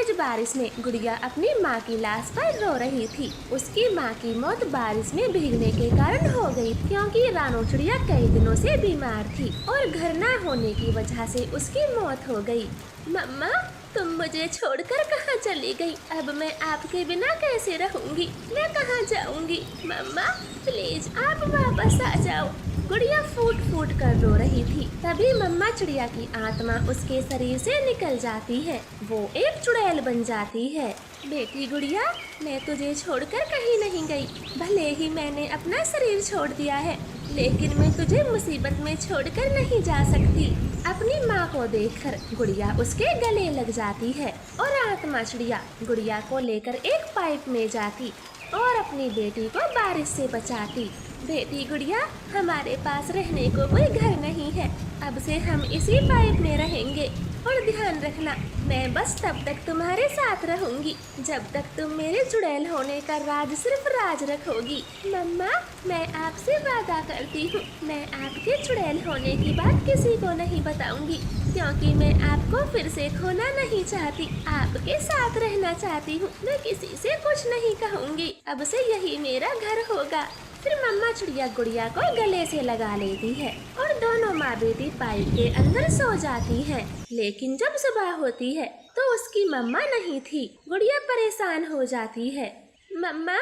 तेज बारिश में गुड़िया अपनी माँ की लाश पर रो रही थी। उसकी माँ की मौत बारिश में भीगने के कारण हो गई, क्योंकि रानो चिड़िया कई दिनों से बीमार थी और घर न होने की वजह से उसकी मौत हो गई। मम्मा, तुम मुझे छोड़कर कहाँ चली गई? अब मैं आपके बिना कैसे रहूंगी? मैं कहाँ जाऊंगी? मम्मा प्लीज आप वापस आ जाओ। गुड़िया फूट फूट कर रो रही थी। तभी मम्मा चिड़िया की आत्मा उसके शरीर से निकल जाती है। वो एक चुड़ैल बन जाती है। बेटी गुड़िया, मैं तुझे छोड़कर कहीं नहीं गई। भले ही मैंने अपना शरीर छोड़ दिया है, लेकिन मैं तुझे मुसीबत में छोड़कर नहीं जा सकती। अपनी माँ को देखकर गुड़िया उसके गले लग जाती है और आत्मा चिड़िया गुड़िया को लेकर एक पाइप में जाती और अपनी बेटी को बारिश से बचाती। बेटी गुड़िया, हमारे पास रहने को कोई घर नहीं है। अब से हम इसी पाइप में रहेंगे और ध्यान रखना, मैं बस तब तक तुम्हारे साथ रहूंगी जब तक तुम मेरे चुड़ैल होने का राज सिर्फ राज रखोगी। मम्मा, मैं आपसे वादा करती हूँ, मैं आपके चुड़ैल होने की बात किसी को नहीं बताऊंगी, क्योंकि मैं आपको फिर से खोना नहीं चाहती। आपके साथ रहना चाहती हूँ। मैं किसी से कुछ नहीं कहूँगी। अब से यही मेरा घर होगा। फिर मम्मा चिड़िया गुड़िया को गले से लगा लेती है और दोनों माँ बेटी पाइप के अंदर सो जाती हैं। लेकिन जब सुबह होती है तो उसकी मम्मा नहीं थी। गुड़िया परेशान हो जाती है। मम्मा,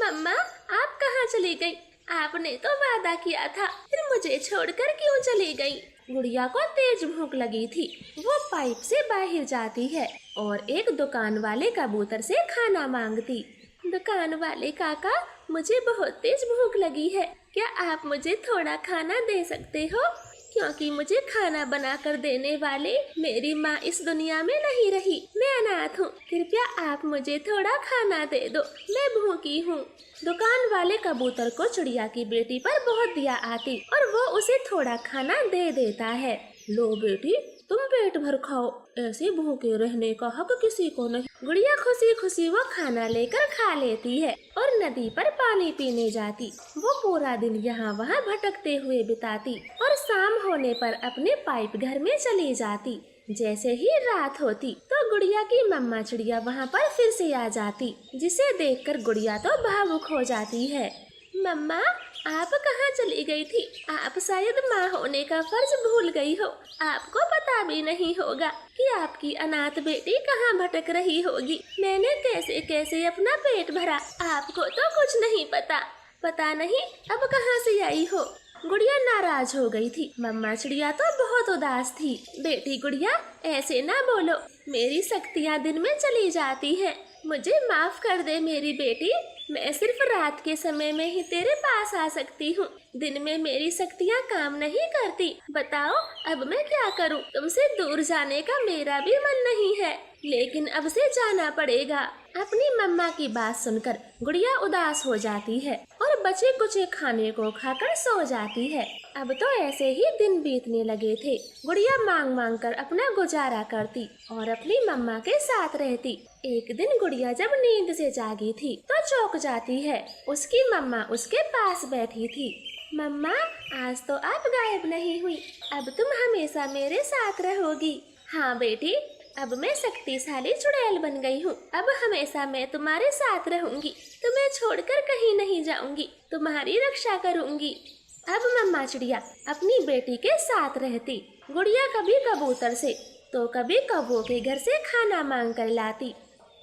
मम्मा, आप कहाँ चली गई? आपने तो वादा किया था, फिर मुझे छोड़कर क्यों चली गई? गुड़िया को तेज भूख लगी थी। वो पाइप से बाहर जाती है और एक दुकान वाले कबूतर से खाना मांगती। दुकान वाले काका, मुझे बहुत तेज भूख लगी है, क्या आप मुझे थोड़ा खाना दे सकते हो? क्योंकि मुझे खाना बनाकर देने वाले मेरी माँ इस दुनिया में नहीं रही, मैं अनाथ हूँ। कृपया आप मुझे थोड़ा खाना दे दो, मैं भूखी हूँ। दुकान वाले कबूतर को चिड़िया की बेटी पर बहुत दया आती और वो उसे थोड़ा खाना दे देता है। लो बेटी, तुम पेट भर खाओ, ऐसे भूखे रहने का हक किसी को नहीं। गुड़िया खुशी खुशी वो खाना लेकर खा लेती है और नदी पर पानी पीने जाती। वो पूरा दिन यहाँ वहाँ भटकते हुए बिताती और शाम होने पर अपने पाइप घर में चली जाती। जैसे ही रात होती तो गुड़िया की मम्मा चिड़िया वहाँ पर फिर से आ जाती, जिसे देखकर गुड़िया तो भावुक हो जाती है। मम्मा, आप कहाँ चली गई थी? आप शायद माँ होने का फर्ज भूल गई हो। आपको पता भी नहीं होगा कि आपकी अनाथ बेटी कहाँ भटक रही होगी। मैंने कैसे कैसे अपना पेट भरा, आपको तो कुछ नहीं पता। पता नहीं अब कहाँ से आई हो। गुड़िया नाराज हो गई थी। मम्मा चिड़िया तो बहुत उदास थी। बेटी गुड़िया, ऐसे ना बोलो, मेरी शक्तियाँ दिन में चली जाती हैं। मुझे माफ कर दे मेरी बेटी, मैं सिर्फ रात के समय में ही तेरे पास आ सकती हूँ। दिन में मेरी शक्तियाँ काम नहीं करती। बताओ अब मैं क्या करूँ? तुमसे दूर जाने का मेरा भी मन नहीं है, लेकिन अब से जाना पड़ेगा। अपनी मम्मा की बात सुनकर गुड़िया उदास हो जाती है और बचे कुचे खाने को खाकर सो जाती है। अब तो ऐसे ही दिन बीतने लगे थे। गुड़िया मांग मांग कर अपना गुजारा करती और अपनी मम्मा के साथ रहती। एक दिन गुड़िया जब नींद से जागी थी तो चौंक जाती है। उसकी मम्मा उसके पास बैठी थी। मम्मा, आज तो आप गायब नहीं हुई, अब तुम हमेशा मेरे साथ रहोगी। हाँ बेटी, अब मैं शक्तिशाली चुड़ैल बन गई हूँ। अब हमेशा मैं तुम्हारे साथ रहूंगी, तुम्हें छोड़कर कहीं नहीं जाऊंगी, तुम्हारी रक्षा करूंगी। अब मम्मा चिड़िया अपनी बेटी के साथ रहती। गुड़िया कभी कबूतर से तो कभी कौवों के घर से खाना मांग कर लाती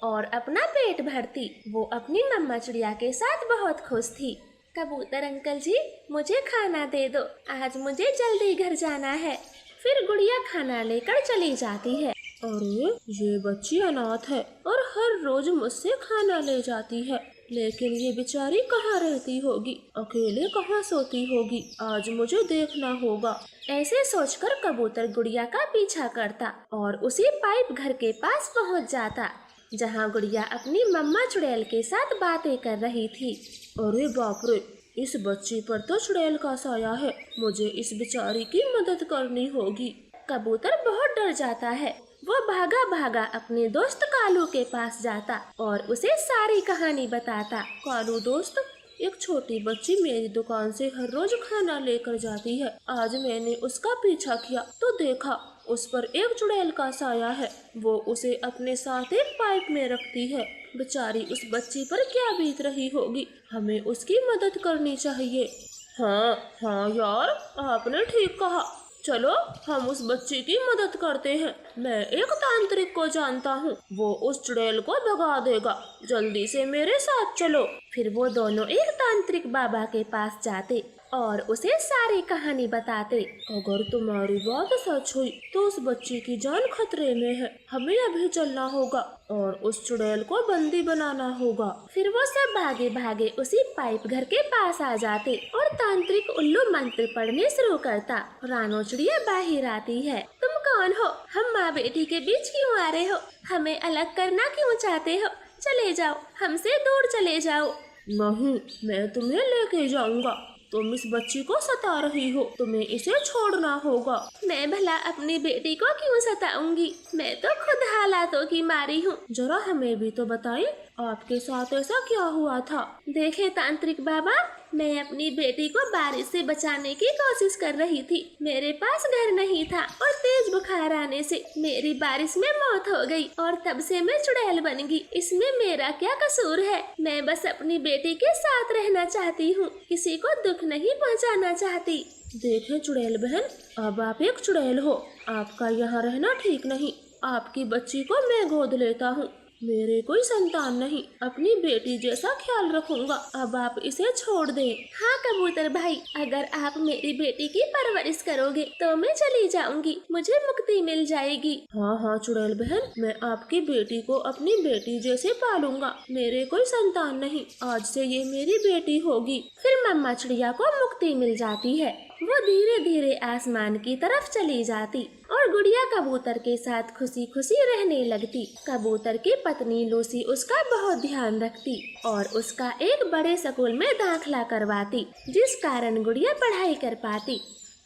और अपना पेट भरती। वो अपनी मम्मा चिड़िया के साथ बहुत खुश थी। कबूतर अंकल जी, मुझे खाना दे दो, आज मुझे जल्दी घर जाना है। फिर गुड़िया खाना लेकर चली जाती है। अरे, ये बच्ची अनाथ है और हर रोज मुझसे खाना ले जाती है, लेकिन ये बेचारी कहाँ रहती होगी, अकेले कहाँ सोती होगी, आज मुझे देखना होगा। ऐसे सोचकर कबूतर गुड़िया का पीछा करता और उसी पाइप घर के पास पहुँच जाता, जहाँ गुड़िया अपनी मम्मा चुड़ैल के साथ बातें कर रही थी। अरे बाप रे, इस बच्ची पर तो चुड़ैल का साया है, मुझे इस बेचारी की मदद करनी होगी। कबूतर बहुत डर जाता है। वो भागा भागा अपने दोस्त कालू के पास जाता और उसे सारी कहानी बताता। कालू दोस्त, एक छोटी बच्ची मेरी दुकान से हर रोज खाना लेकर जाती है। आज मैंने उसका पीछा किया तो देखा उस पर एक चुड़ैल का साया है। वो उसे अपने साथ एक पाइप में रखती है। बेचारी उस बच्ची पर क्या बीत रही होगी, हमें उसकी मदद करनी चाहिए। हाँ हाँ यार, आपने ठीक कहा। चलो हम उस बच्ची की मदद करते हैं। मैं एक तांत्रिक को जानता हूँ, वो उस चुड़ैल को भगा देगा। जल्दी से मेरे साथ चलो। फिर वो दोनों एक तांत्रिक बाबा के पास जाते और उसे सारी कहानी बताते। अगर तुम्हारी बात सच हुई तो उस बच्ची की जान खतरे में है। हमें अभी चलना होगा और उस चुड़ैल को बंदी बनाना होगा। फिर वो सब भागे भागे उसी पाइप घर के पास आ जाते और तांत्रिक उल्लू मंत्र पढ़ने शुरू करता। रानो चिड़िया बाहर आती है। तुम कौन हो? हम माँ बेटी के बीच क्यों आ रहे हो? हमें अलग करना क्यों चाहते हो? चले जाओ, हमसे दूर चले जाओ। नहीं, मैं तुम्हें लेके जाऊंगा। तुम इस बच्ची को सता रही हो, तुम्हें इसे छोड़ना होगा। मैं भला अपनी बेटी को क्यों सताऊंगी? मैं तो खुद हालातों की मारी हूँ। जरा हमें भी तो बताएं, आपके साथ ऐसा क्या हुआ था? देखे तांत्रिक बाबा, मैं अपनी बेटी को बारिश से बचाने की कोशिश कर रही थी। मेरे पास घर नहीं था और तेज बुखार आने से मेरी बारिश में मौत हो गई और तब से मैं चुड़ैल बन गई। इसमें मेरा क्या कसूर है? मैं बस अपनी बेटी के साथ रहना चाहती हूँ, किसी को दुख नहीं पहुँचाना चाहती। देखे चुड़ैल बहन, अब आप एक चुड़ैल हो, आपका यहाँ रहना ठीक नहीं। आपकी बच्ची को मैं गोद लेता हूँ। मेरे कोई संतान नहीं, अपनी बेटी जैसा ख्याल रखूंगा। अब आप इसे छोड़ दें। हाँ कबूतर भाई, अगर आप मेरी बेटी की परवरिश करोगे तो मैं चली जाऊंगी, मुझे मुक्ति मिल जाएगी। हाँ हाँ चुड़ैल बहन, मैं आपकी बेटी को अपनी बेटी जैसे पालूंगा। मेरे कोई संतान नहीं, आज से ये मेरी बेटी होगी। फिर मम्मा चिड़िया को मुक्ति मिल जाती है। वो धीरे धीरे आसमान की तरफ चली जाती और गुड़िया कबूतर के साथ खुशी खुशी रहने लगती। कबूतर की पत्नी लूसी उसका बहुत ध्यान रखती और उसका एक बड़े स्कूल में दाखिला करवाती, जिस कारण गुड़िया पढ़ाई कर पाती।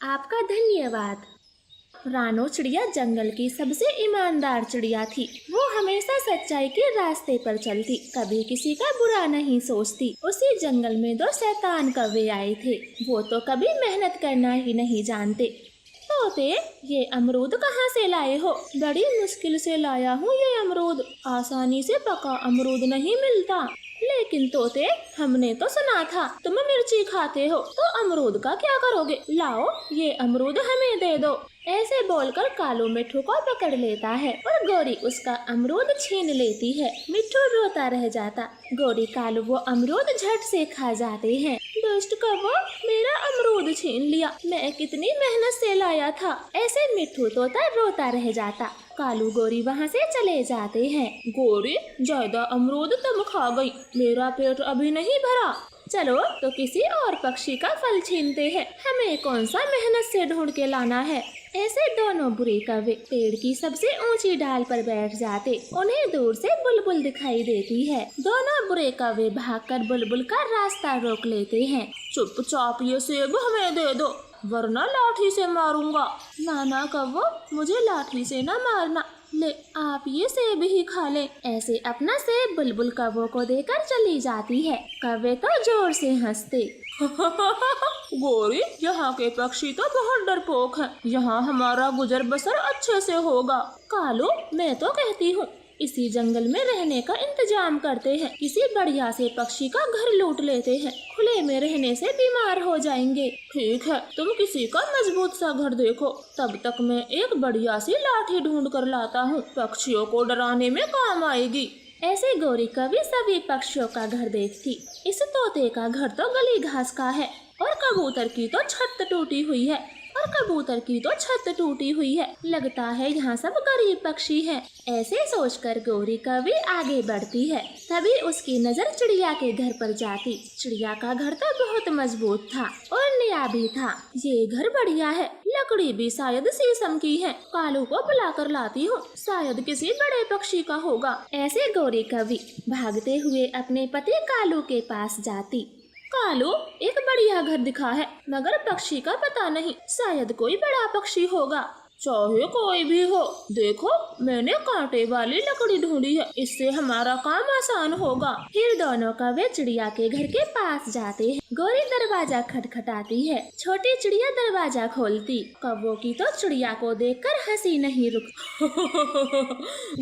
आपका धन्यवाद। रानो चिड़िया जंगल की सबसे ईमानदार चिड़िया थी। वो हमेशा सच्चाई के रास्ते पर चलती, कभी किसी का बुरा नहीं सोचती। उसी जंगल में दो शैतान कौवे आए थे। वो तो कभी मेहनत करना ही नहीं जानते। तोते, ये अमरूद कहाँ से लाए हो? बड़ी मुश्किल से लाया हूँ ये अमरूद, आसानी से पका अमरूद नहीं मिलता। लेकिन तोते, हमने तो सुना था तुम मिर्ची खाते हो, तो अमरूद का क्या करोगे? लाओ, ये अमरूद हमें दे दो। ऐसे बोलकर कालू मिट्ठू को पकड़ लेता है और गौरी उसका अमरूद छीन लेती है। मिट्ठू रोता रह जाता। गौरी कालू वो अमरूद झट से खा जाते हैं। दुष्ट कौवा, मेरा अमरूद छीन लिया, मैं कितनी मेहनत से लाया था। ऐसे मिट्ठू तोता रोता रह जाता। कालू गौरी वहाँ से चले जाते हैं। गौरी, ज्यादा अमरूद तुम खा गई, मेरा पेट अभी नहीं भरा। चलो तो किसी और पक्षी का फल छीनते हैं, हमें कौन सा मेहनत से ढूंढ के लाना है। ऐसे दोनों बुरे कौवे पेड़ की सबसे ऊंची डाल पर बैठ जाते। उन्हें दूर से बुलबुल दिखाई देती है। दोनों बुरे कौवे भागकर बुलबुल का रास्ता रोक लेते हैं। चुपचाप ये सेब हमें दे दो, वरना लाठी से मारूंगा। नाना कौवो, मुझे लाठी से न मारना, ले आप ये सेब ही खा ले। ऐसे अपना सेब बुलबुल कौवों को देकर चली जाती है। कौवे तो जोर से हंसते। गौरी, यहाँ के पक्षी तो बहुत डरपोक हैं, यहाँ हमारा गुजर बसर अच्छे से होगा। कालू, मैं तो कहती हूँ इसी जंगल में रहने का इंतजाम करते हैं, किसी बढ़िया से पक्षी का घर लूट लेते हैं, खुले में रहने से बीमार हो जाएंगे। ठीक है, तुम किसी का मजबूत सा घर देखो, तब तक मैं एक बढ़िया सी लाठी ढूंढ कर लाता हूँ, पक्षियों को डराने में काम आएगी। ऐसे गौरी कभी सभी पक्षियों का घर देखती। इस तोते का घर तो गली घास का है और कबूतर की तो छत टूटी हुई है, लगता है यहाँ सब गरीब पक्षी हैं। ऐसे सोचकर गौरी कभी आगे बढ़ती है। तभी उसकी नजर चिड़िया के घर पर जाती। चिड़िया का घर तो बहुत मजबूत था और नया भी था। ये घर बढ़िया है, लकड़ी भी शायद शीशम की है। कालू को बुला कर लाती हूँ, शायद किसी बड़े पक्षी का होगा। ऐसे गौरी कभी भागते हुए अपने पति कालू के पास जाती। कालू, एक बढ़िया घर दिखा है, मगर पक्षी का पता नहीं, शायद कोई बड़ा पक्षी होगा। चाहे कोई भी हो, देखो मैंने कांटे वाली लकड़ी ढूंढी है, इससे हमारा काम आसान होगा। फिर दोनों कौवे चिड़िया के घर के पास जाते हैं। गोरी दरवाजा खटखटाती है। छोटी चिड़िया दरवाजा खोलती। कौवों की तो चिड़िया को देखकर हंसी नहीं रुकती।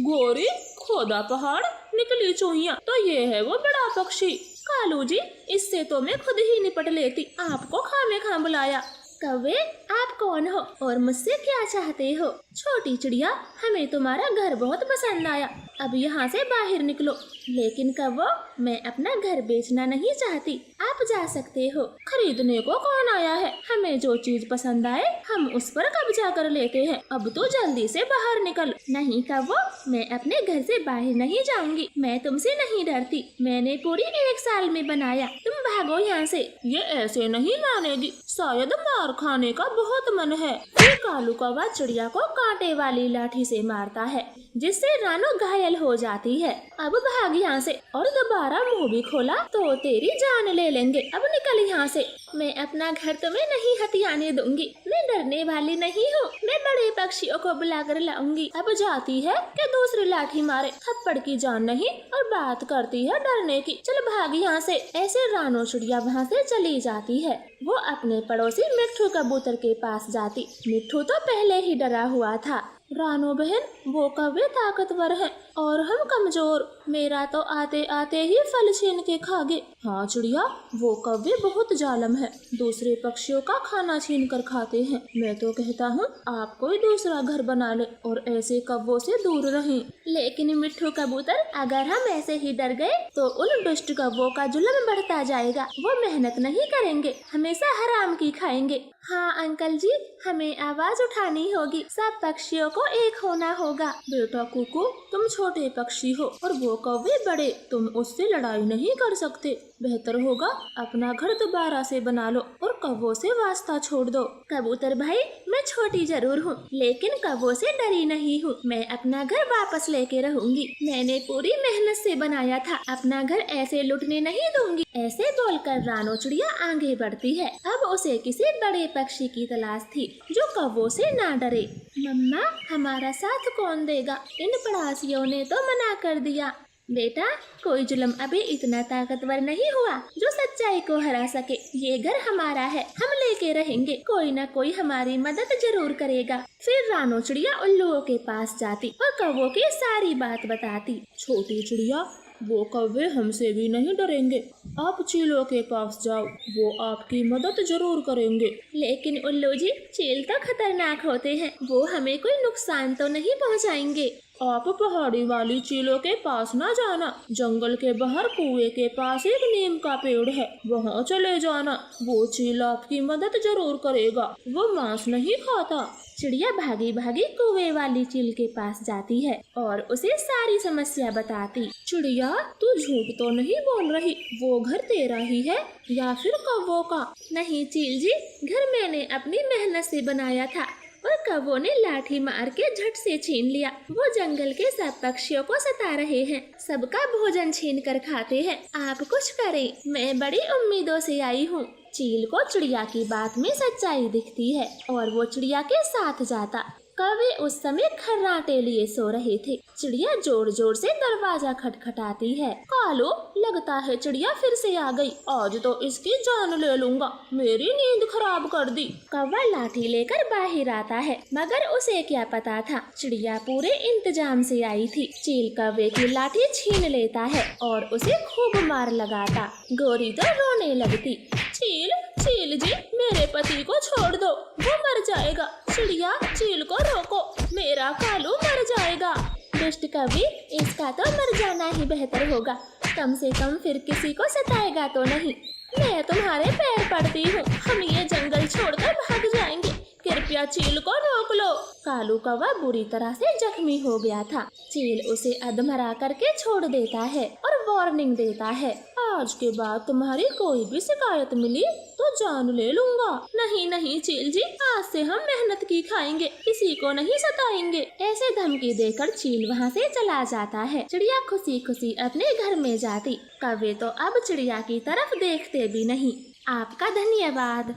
गोरी, खोदा पहाड़, निकली चूहिया, तो ये है वो बड़ा पक्षी। कालू जी, इससे तो मैं खुद ही निपट लेती, आपको खामे खां बुलाया। कौवे, आप कौन हो और मुझसे क्या चाहते हो? छोटी चिड़िया, हमें तुम्हारा घर बहुत पसंद आया, अब यहाँ से बाहर निकलो। लेकिन कौवो, मैं अपना घर बेचना नहीं चाहती, आप जा सकते हो। खरीदने को कौन आया है? हमें जो चीज पसंद आए हम उस पर कब्जा कर लेते हैं, अब तो जल्दी से बाहर निकल। नहीं कौवो, मैं अपने घर से बाहर नहीं जाऊंगी, मैं तुमसे नहीं डरती, मैंने पूरी 1 साल में बनाया, तुम भागो यहाँ से। ये ऐसे नहीं मानेगी, शायद मार खाने का बहुत मन है। फिर कालू कौवा चिड़िया को कांटे वाली लाठी से मारता है, जिससे रानो घायल हो जाती है। अब भाग यहाँ से, और दोबारा मुंह भी खोला तो तेरी जान ले लेंगे, अब निकल यहाँ से। मैं अपना घर तुम्हें नहीं हथियाने दूंगी, मैं डरने वाली नहीं हूँ, मैं बड़े पक्षियों को बुलाकर लाऊंगी। अब जाती है कि दूसरी लाठी मारे, थप्पड़ की जान नहीं और बात करती है डरने की, चल भाग यहाँ से। ऐसे रानो चिड़िया वहाँ से चली जाती है। वो अपने पड़ोसी मिट्ठू कबूतर के पास जाती। मिट्ठू तो पहले ही डरा हुआ था। रानो बहन, वो कौवे ताकतवर हैं और हम कमजोर, मेरा तो आते आते ही फल छीन के खा गए। हाँ चिड़िया, वो कौवे बहुत जालिम है, दूसरे पक्षियों का खाना छीन कर खाते हैं। मैं तो कहता हूँ आप कोई दूसरा घर बना ले और ऐसे कौवों से दूर रहें। लेकिन मिट्ठू कबूतर, अगर हम ऐसे ही डर गए तो उन दुष्ट कौवों का जुल्म बढ़ता जाएगा, वो मेहनत नहीं करेंगे, हमेशा हराम की खाएंगे। हाँ अंकल जी, हमें आवाज उठानी होगी, सब पक्षियों को एक होना होगा। बेटा कुकू, तुम छोटे पक्षी हो और वो कौवे बड़े, तुम उससे लड़ाई नहीं कर सकते। बेहतर होगा अपना घर दोबारा से बना लो और कौवों से वास्ता छोड़ दो। कबूतर भाई, मैं छोटी जरूर हूँ, लेकिन कौवों से डरी नहीं हूँ, मैं अपना घर वापस लेके रहूंगी, मैंने पूरी मेहनत से बनाया था, अपना घर ऐसे लुटने नहीं दूंगी। ऐसे बोलकर रानो चिड़िया आगे बढ़ती है। अब उसे किसी बड़े पक्षी की तलाश थी जो कौवों से ना डरे। मम्मा, हमारा साथ कौन देगा? इन पड़ोसियों ने तो मना कर दिया। बेटा, कोई जुल्म अभी इतना ताकतवर नहीं हुआ जो सच्चाई को हरा सके, ये घर हमारा है, हम लेके रहेंगे, कोई न कोई हमारी मदद जरूर करेगा। फिर रानो चिड़िया उल्लुओं के पास जाती और कौवों की सारी बात बताती। छोटी चिड़िया, वो कौवे हमसे भी नहीं डरेंगे, आप चीलों के पास जाओ, वो आपकी मदद जरूर करेंगे। लेकिन उल्लू जी, चील तो खतरनाक होते हैं, वो हमें कोई नुकसान तो नहीं पहुंचाएंगे। आप पहाड़ी वाली चीलों के पास ना जाना, जंगल के बाहर कुएं के पास एक नीम का पेड़ है, वहाँ चले जाना, वो चील आपकी मदद जरूर करेगा, वो मांस नहीं खाता। चिड़िया भागी भागी कुएं वाली चील के पास जाती है और उसे सारी समस्या बताती। चिड़िया, तू झूठ तो नहीं बोल रही, वो घर तेरा ही है या फिर कौवों का? नहीं चील जी, घर मैंने अपनी मेहनत से बनाया था और कौवों ने लाठी मार के झट से छीन लिया। वो जंगल के सब पक्षियों को सता रहे हैं, सबका भोजन छीन कर खाते हैं, आप कुछ करें, मैं बड़ी उम्मीदों से आई हूँ। चील को चिड़िया की बात में सच्चाई दिखती है और वो चिड़िया के साथ जाता। कौवे उस समय खर्राटे लिए सो रहे थे। चिड़िया जोर जोर से दरवाजा खटखटाती है। कालू, लगता है चिड़िया फिर से आ गई, आज तो इसकी जान ले लूंगा, मेरी नींद खराब कर दी। कौवा लाठी लेकर बाहर आता है, मगर उसे क्या पता था चिड़िया पूरे इंतजाम से आई थी। चील कौवे की लाठी छीन लेता है और उसे खूब मार लगाता। गोरी तो रोने लगती। चील, चील जी, मेरे पति को छोड़ दो, वो मर जाएगा। चिड़िया, चील को रोको, मेरा कालू मर जाएगा। दुष्ट कवि, इसका तो मर जाना ही बेहतर होगा, कम से कम फिर किसी को सताएगा तो नहीं। मैं तुम्हारे पैर पड़ती हूँ, हम ये जंगल छोड़कर भाग जाएंगे, कृपया चील को रोक लो। कालू कौवा बुरी तरह से जख्मी हो गया था। चील उसे अधमरा करके छोड़ देता है और वार्निंग देता है, आज के बाद तुम्हारी कोई भी शिकायत मिली तो जान ले लूंगा। नहीं नहीं चील जी, आज से हम मेहनत की खाएंगे, किसी को नहीं सताएंगे। ऐसे धमकी देकर चील वहाँ से चला जाता है। चिड़िया खुशी खुशी अपने घर में जाती। कौवे तो अब चिड़िया की तरफ देखते भी नहीं। आपका धन्यवाद।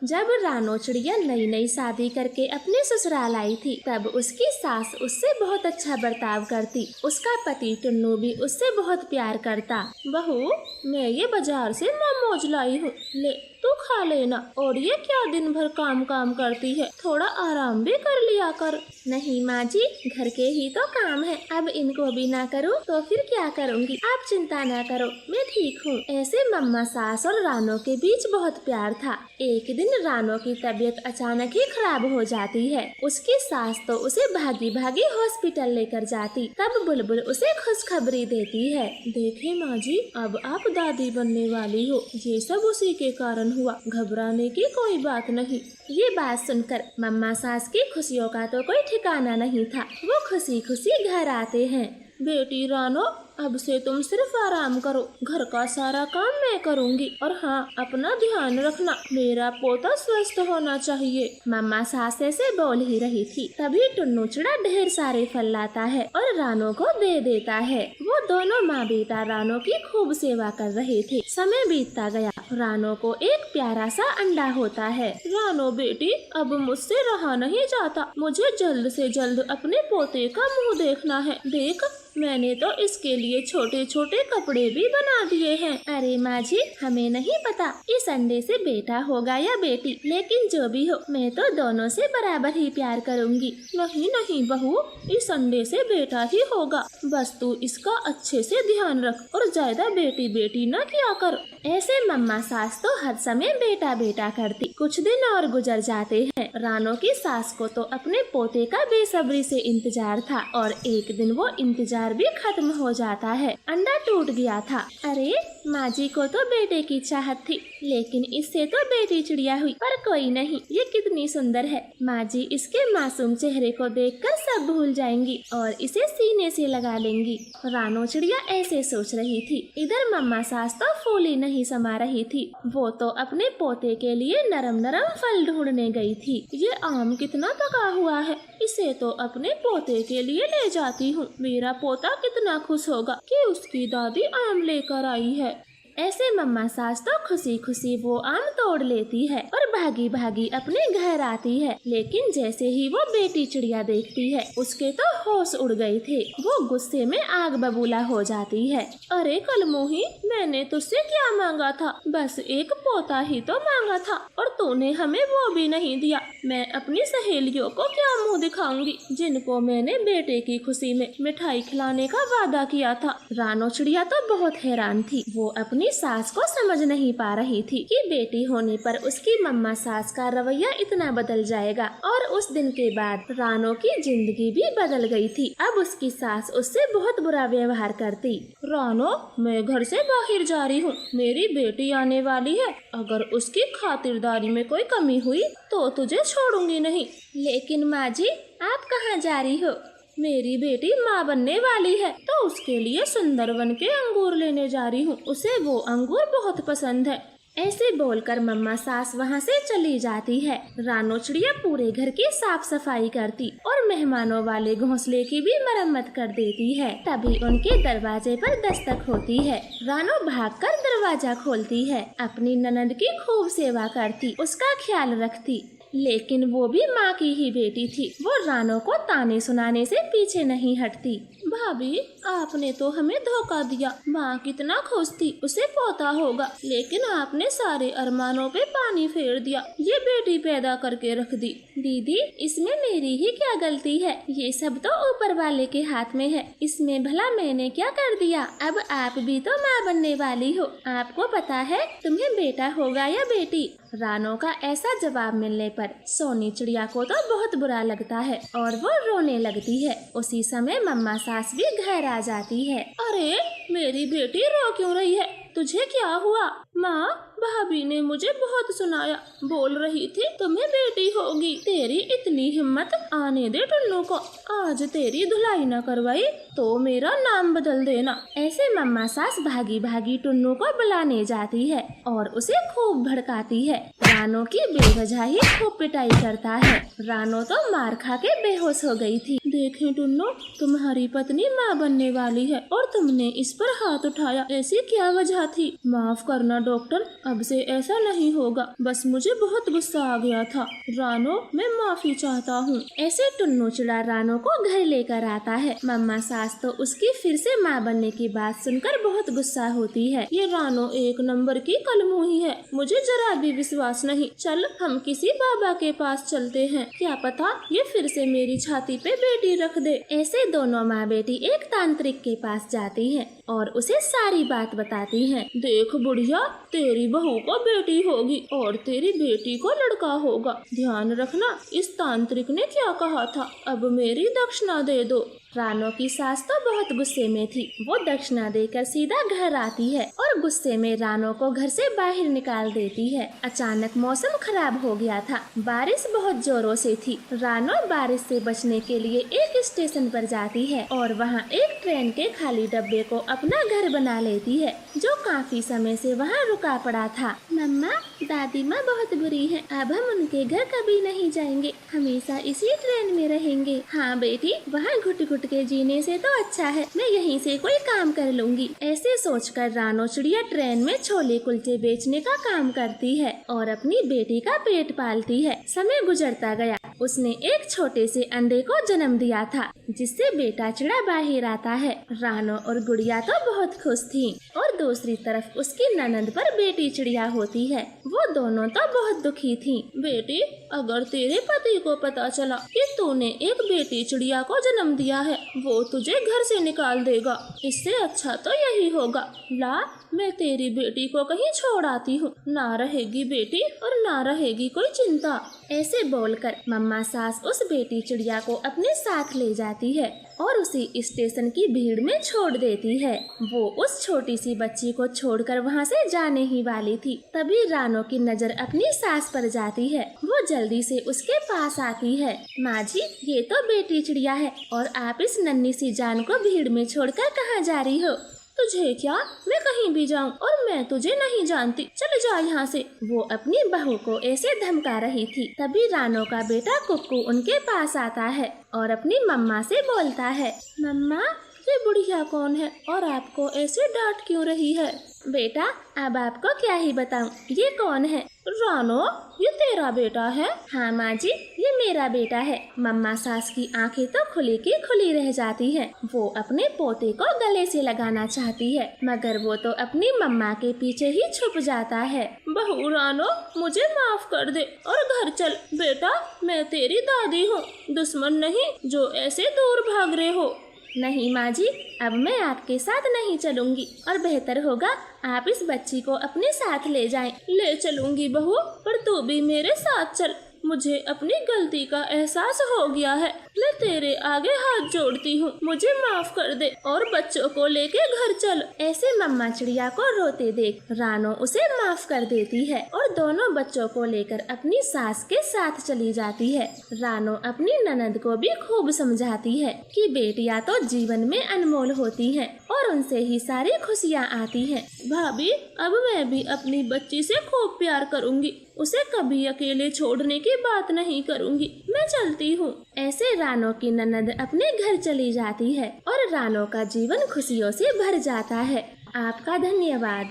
जब रानो चिड़िया नई नई शादी करके अपने ससुराल आई थी तब उसकी सास उससे बहुत अच्छा बर्ताव करती। उसका पति टुन्नू भी उससे बहुत प्यार करता। बहू, मैं ये बाजार से मोमोज लाई हूँ, ले तू खा लेना। और ये क्या दिन भर काम काम करती है, थोड़ा आराम भी कर लिया कर। नहीं माँ जी, घर के ही तो काम है, अब इनको भी ना करूँ तो फिर क्या करूँगी। आप चिंता ना करो, मैं ठीक हूँ। ऐसे मम्मा सास और रानो के बीच बहुत प्यार था। एक दिन रानो की तबीयत अचानक ही खराब हो जाती है। उसकी सास तो उसे भागी भागी हॉस्पिटल लेकर जाती। तब बुलबुल उसे खुशखबरी देती है। देखे माँ जी, अब आप दादी बनने वाली हो, ये सब उसी के कारण हुआ, घबराने की कोई बात नहीं। ये बात सुनकर मम्मा सास की खुशियों का तो कोई ठिकाना नहीं था। वो खुशी खुशी घर आते हैं। बेटी रानो, अब से तुम सिर्फ आराम करो, घर का सारा काम मैं करूँगी। और हाँ, अपना ध्यान रखना, मेरा पोता स्वस्थ होना चाहिए। मम्मा सास ऐसे बोल ही रही थी, तभी टुन्नू चिड़ा ढेर सारे फल लाता है और रानो को दे देता है। वो दोनों माँ बेटा रानो की खूब सेवा कर रहे थे। समय बीतता गया, रानो को एक प्यारा सा अंडा होता है। रानो बेटी, अब मुझसे रहा नहीं जाता, मुझे जल्द से जल्द अपने पोते का मुँह देखना है। देख, मैंने तो इसके लिए छोटे छोटे कपड़े भी बना दिए हैं। अरे माँ जी, हमें नहीं पता इस अंडे से बेटा होगा या बेटी, लेकिन जो भी हो मैं तो दोनों से बराबर ही प्यार करूँगी। नहीं नहीं बहू, इस अंडे से बेटा ही होगा, बस तू इसका अच्छे से ध्यान रख और ज्यादा बेटी बेटी न किया कर। ऐसे मम्मा सास तो हर समय बेटा बेटा करती। कुछ दिन और गुजर जाते हैं। रानो की सास को तो अपने पोते का बेसब्री से इंतजार था और एक दिन वो इंतजार भी खत्म हो जाता है। अंडा टूट गया था। अरे माँ जी को तो बेटे की चाहत थी, लेकिन इससे तो बेटी चिड़िया हुई। पर कोई नहीं, ये कितनी सुंदर है। माँ जी इसके मासूम चेहरे को देखकर सब भूल जाएंगी और इसे सीने से लगा लेंगी। रानो चिड़िया ऐसे सोच रही थी। इधर मम्मा सास तो फूली नहीं समा रही थी। वो तो अपने पोते के लिए नरम नरम फल ढूंढने गई थी। ये आम कितना पका हुआ है, इसे तो अपने पोते के लिए ले जाती हूँ। मेरा पोता कितना खुश होगा कि उसकी दादी आम लेकर आई है। ऐसे मम्मा सास तो खुशी खुशी वो आम तोड़ लेती है और भागी भागी अपने घर आती है। लेकिन जैसे ही वो बेटी चिड़िया देखती है, उसके तो होश उड़ गए थे। वो गुस्से में आग बबूला हो जाती है। अरे कलमोही, मैंने तुझसे क्या मांगा था? बस एक पोता ही तो मांगा था और तूने हमें वो भी नहीं दिया। मैं अपनी सहेलियों को क्या मुँह दिखाऊंगी, जिनको मैंने बेटे की खुशी में मिठाई खिलाने का वादा किया था। रानो चिड़िया तो बहुत हैरान थी। वो अपनी सास को समझ नहीं पा रही थी कि बेटी होने पर उसकी मम्मा सास का रवैया इतना बदल जाएगा। और उस दिन के बाद रानो की जिंदगी भी बदल गई थी। अब उसकी सास उससे बहुत बुरा व्यवहार करती। रानो, मैं घर से बाहर जा रही हूँ, मेरी बेटी आने वाली है। अगर उसकी खातिरदारी में कोई कमी हुई तो तुझे छोड़ूंगी नहीं। लेकिन माँ जी, आप कहाँ जा रही हो? मेरी बेटी माँ बनने वाली है तो उसके लिए सुंदरवन के अंगूर लेने जा रही हूँ। उसे वो अंगूर बहुत पसंद है। ऐसे बोलकर मम्मा सास वहाँ से चली जाती है। रानो चिड़िया पूरे घर की साफ सफाई करती और मेहमानों वाले घोंसले की भी मरम्मत कर देती है। तभी उनके दरवाजे पर दस्तक होती है। रानो भागकर दरवाजा खोलती है। अपनी ननद की खूब सेवा करती, उसका ख्याल रखती। लेकिन वो भी माँ की ही बेटी थी। वो रानो को ताने सुनाने से पीछे नहीं हटती। भाभी, आपने तो हमें धोखा दिया। माँ कितना खुश थी, उसे पोता होगा, लेकिन आपने सारे अरमानों पे पानी फेर दिया। ये बेटी पैदा करके रख दी। दीदी, इसमें मेरी ही क्या गलती है? ये सब तो ऊपर वाले के हाथ में है। इसमें भला मैंने क्या कर दिया? अब आप भी तो माँ बनने वाली हो। आपको पता है तुम्हें बेटा होगा या बेटी? रानो का ऐसा जवाब मिलने पर सोनी चिड़िया को तो बहुत बुरा लगता है और वो रोने लगती है। उसी समय मम्मा सास भी घर आ जाती है। अरे मेरी बेटी रो क्यों रही है? तुझे क्या हुआ? माँ, भाभी ने मुझे बहुत सुनाया, बोल रही थी तुम्हें बेटी होगी। तेरी इतनी हिम्मत, आने दे टुन्नू को। आज तेरी धुलाई न करवाई तो मेरा नाम बदल देना। ऐसे मम्मा सास भागी भागी टुन्नू को बुलाने जाती है और उसे खूब भड़काती है। रानो की बेवजह ही खूब पिटाई करता है। रानो तो मार खा के बेहोश हो गई थी। देखें टुन्नो, तुम्हारी पत्नी माँ बनने वाली है और तुमने इस पर हाथ उठाया, ऐसी क्या वजह थी? माफ करना डॉक्टर, अब से ऐसा नहीं होगा, बस मुझे बहुत गुस्सा आ गया था। रानो, मैं माफी चाहता हूँ। ऐसे टुन्नू चिड़ा रानो को घर लेकर आता है। मम्मा सास तो उसकी फिर से माँ बनने की बात सुनकर बहुत गुस्सा होती है। ये रानो एक नंबर की कलमुही है, मुझे जरा भी विश्वास नहीं। चल हम किसी बाबा के पास चलते हैं, क्या पता ये फिर से मेरी छाती पे बेटी रख दे। ऐसे दोनों माँ बेटी एक तांत्रिक के पास जाती हैं और उसे सारी बात बताती हैं। देख बुढ़िया, तेरी बहू को बेटी होगी और तेरी बेटी को लड़का होगा। ध्यान रखना, इस तांत्रिक ने क्या कहा था। अब मेरी दक्षिणा दे दो। रानो की सास तो बहुत गुस्से में थी। वो दक्षिणा देकर सीधा घर आती है और गुस्से में रानो को घर से बाहर निकाल देती है। अचानक मौसम खराब हो गया था, बारिश बहुत जोरों से थी। रानो बारिश से बचने के लिए एक स्टेशन पर जाती है और वहाँ एक ट्रेन के खाली डब्बे को अपना घर बना लेती है, जो काफी समय से वहाँ रुका पड़ा था। मम्मा, दादी माँ बहुत बुरी है, अब हम उनके घर कभी नहीं जाएंगे, हमेशा इसी ट्रेन में रहेंगे। हाँ बेटी, वहाँ घुट घुट के जीने से तो अच्छा है मैं यहीं से कोई काम कर लूंगी। ऐसे सोचकर रानो चिड़िया ट्रेन में छोले कुलचे बेचने का काम करती है और अपनी बेटी का पेट पालती है। समय गुजरता गया, उसने एक छोटे से अंडे को जन्म दिया था, जिससे बेटा चिड़ा बाहर आता है। रानो और गुड़िया तो बहुत खुश थी और दूसरी तरफ उसकी ननद पर बेटी चिड़िया होती है। वो दोनों तो बहुत दुखी थी। बेटी, अगर तेरे पति को पता चला कि तूने एक बेटी चिड़िया को जन्म दिया है, वो तुझे घर से निकाल देगा। इससे अच्छा तो यही होगा, ला मैं तेरी बेटी को कहीं छोड़ आती हूँ, ना रहेगी बेटी और ना रहेगी कोई चिंता। ऐसे बोलकर मम्मा सास उस बेटी चिड़िया को अपने साथ ले जाती है और उसी स्टेशन की भीड़ में छोड़ देती है। वो उस छोटी सी बच्ची को छोड़कर वहाँ से जाने ही वाली थी, तभी रानो की नजर अपनी सास पर जाती है। वो जल्दी से उसके पास आती है। माँ जी, ये तो बेटी चिड़िया है और आप इस नन्ही सी जान को भीड़ में छोड़कर कहाँ जा रही हो? तुझे क्या, मैं कहीं भी जाऊं और मैं तुझे नहीं जानती, चले जा यहाँ से। वो अपनी बहू को ऐसे धमका रही थी, तभी रानो का बेटा कुक्कू उनके पास आता है और अपनी मम्मा से बोलता है, मम्मा, ये बुढ़िया कौन है और आपको ऐसे डांट क्यों रही है? बेटा, अब आपको क्या ही बताऊं, ये कौन है? रानो, ये तेरा बेटा है? हाँ माँ जी, ये मेरा बेटा है। मम्मा सास की आंखें तो खुली की खुली रह जाती हैं। वो अपने पोते को गले से लगाना चाहती है, मगर वो तो अपनी मम्मा के पीछे ही छुप जाता है। बहू रानो, मुझे माफ कर दे और घर चल। बेटा, मैं तेरी दादी हूँ, दुश्मन नहीं जो ऐसे दूर भाग रहे हो। नहीं माँ जी, अब मैं आपके साथ नहीं चलूंगी और बेहतर होगा आप इस बच्ची को अपने साथ ले जाएं। ले चलूंगी बहू, पर तू भी मेरे साथ चल। मुझे अपनी गलती का एहसास हो गया है, मैं तेरे आगे हाथ जोड़ती हूँ, मुझे माफ कर दे और बच्चों को लेके घर चल। ऐसे मम्मा चिड़िया को रोते देख रानो उसे माफ कर देती है और दोनों बच्चों को लेकर अपनी सास के साथ चली जाती है। रानो अपनी ननद को भी खूब समझाती है कि बेटियां तो जीवन में अनमोल होती हैं और उनसे ही सारी खुशियाँ आती हैं। भाभी, अब मैं भी अपनी बच्ची से खूब प्यार करूँगी, उसे कभी अकेले छोड़ने की बात नहीं करूँगी। मैं चलती हूँ। ऐसे रानो की ननद अपने घर चली जाती है और रानो का जीवन खुशियों से भर जाता है। आपका धन्यवाद।